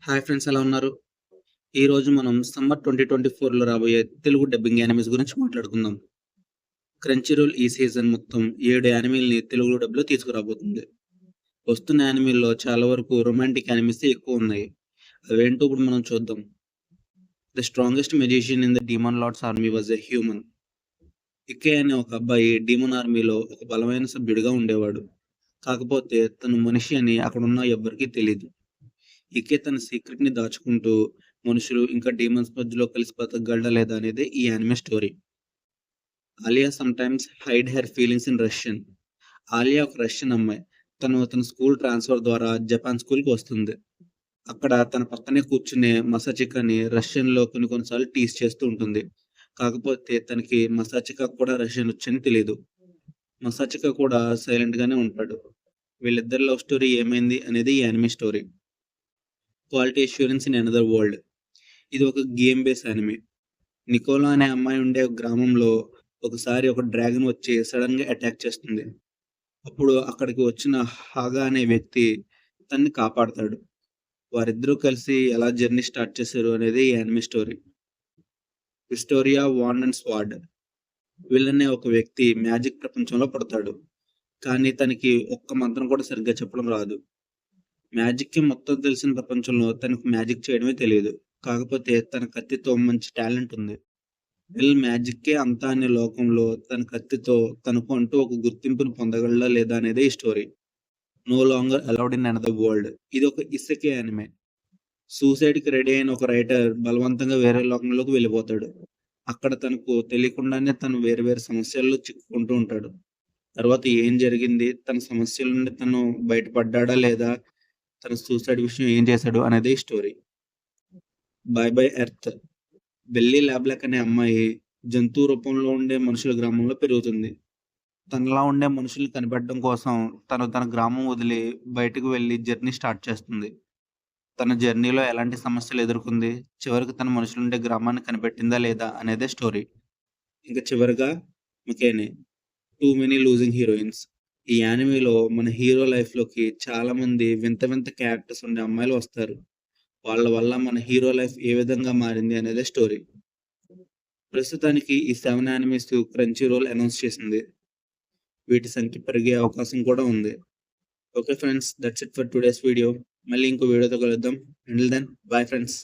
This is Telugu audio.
హాయ్ ఫ్రెండ్స్, ఎలా ఉన్నారు? ఈరోజు మనం సమ్మర్ 2024లో రాబోయే తెలుగు డబ్బింగ్ యానిమేస్ గురించి మాట్లాడుకుందాం. క్రంచీ రోల్ ఈ సీజన్ మొత్తం 7 యానిమేల్ని తెలుగు డబ్లో తీసుకురాబోతుంది. వస్తున్న యానిమేల్లో చాలా వరకు రొమాంటిక్ యానిమేసే ఎక్కువ ఉన్నాయి. అవేంటో ఇప్పుడు మనం చూద్దాం. The strongest magician in the demon lord's army was a human. Ike అనే ఒక అబ్బాయి డీమన్ ఆర్మీలో ఒక బలమైన సభ్యుడిగా ఉండేవాడు. కాకపోతే తను మనిషి అని అక్కడున్న ఎవ్వరికీ తెలీదు. ఇకే తన సీక్రెట్‌ని దాచుకుంటూ మనుషులు ఇంకా డీమన్స్ మధ్యలో కలిసి బతకగలడా లేదా అనేదే ఈ anime story. Alya sometimes hide her feelings in Russian. Alya ఒక రష్యన్ అమ్మాయి. తన స్కూల్ ట్రాన్స్‌ఫర్ ద్వారా జపాన్ స్కూల్‌కి వస్తుంది. అక్కడ తన పక్కనే కూర్చునే మసాచికని రష్యన్‌లో కొన్ని కొన్ని సార్లు టీజ్ చేస్తూ ఉంటుంది. కాకపోతే తనకి మసాచిక కూడా రష్యన్ వచ్చని తెలీదు. మసాచిక కూడా సైలెంట్‌గానే ఉంటాడు. వీళ్ళిద్దరి లవ్ స్టోరీ ఏమైంది అనేది ఈ anime story. Quality assurance in another world. ఇది ఒక గేమ్ బేస్ యానిమే. నికోలా అనే అమ్మాయి ఉండే గ్రామంలో ఒకసారి ఒక డ్రాగన్ వచ్చి సడన్ గా అటాక్ చేస్తుంది. అప్పుడు అక్కడికి వచ్చిన హాగా అనే వ్యక్తి తన్ని కాపాడతాడు. వారిద్దరూ కలిసి ఎలా జర్నీ స్టార్ట్ చేశారు అనేది ఈ anime story. Wistoria wand and sword. వీళ్ళనే ఒక వ్యక్తి మ్యాజిక్ ప్రపంచంలో పడతాడు. కానీ తనకి ఒక్క మంత్రం కూడా సరిగ్గా చెప్పడం రాదు. మ్యాజిక్‌కి మొత్తం తెలిసిన ప్రపంచంలో తనకు మ్యాజిక్ చేయడమే తెలియదు. కాకపోతే తన కత్తితో మంచి టాలెంట్ ఉంది. మ్యాజిక్కే అంతా అనే లోకంలో తన కత్తితో తనకు అంటూ ఒక గుర్తింపును పొందగలడా లేదా అనేదే ఈ story. No longer allowed in another world. ఇది ఒక ఇసెకే యానిమే. సూసైడ్‌కి రెడీ అయిన ఒక రైటర్ బలవంతంగా వేరే లోకంలోకి వెళ్ళిపోతాడు. అక్కడ తనకు తెలియకుండానే తను వేరు వేరు సమస్యల్లో చిక్కుకుంటూ ఉంటాడు. తర్వాత ఏం జరిగింది? తన సమస్యల నుండి తను బయటపడ్డాడా లేదా? తన సూసైడ్ విషయం ఏం చేశాడు అనేదే ఈ story. Bye bye Earth. Belle Lablac అనే అమ్మాయి జంతువు రూపంలో ఉండే మనుషుల గ్రామంలో పెరుగుతుంది. తనలా ఉండే మనుషుల్ని కనిపెట్టడం కోసం తను తన గ్రామం వదిలి బయటకు వెళ్ళి జర్నీ స్టార్ట్ చేస్తుంది. తన జర్నీలో ఎలాంటి సమస్యలు ఎదుర్కొంది, చివరికి తన మనుషులుండే గ్రామాన్ని కనిపెట్టిందా లేదా అనేదే స్టోరీ. ఇంకా చివరిగా Makeine. Too many losing heroines. ఈ యానిమేలో మన హీరో లైఫ్‌లోకి చాలా మంది వింత వింత క్యారెక్టర్స్ ఉండే అమ్మాయిలు వస్తారు. వాళ్ళ వల్ల మన హీరో లైఫ్ ఏ విధంగా మారింది అనేదే స్టోరీ. ప్రస్తుతానికి ఈ 7 యానిమేస్ క్రంచీ రోల్ అనౌన్స్ చేసింది. వీటి సంఖ్య పెరిగే అవకాశం కూడా ఉంది. Okay friends, that's it for today's video. మళ్ళీ ఇంకో వీడియోతో కలుద్దాం. Until then, bye friends.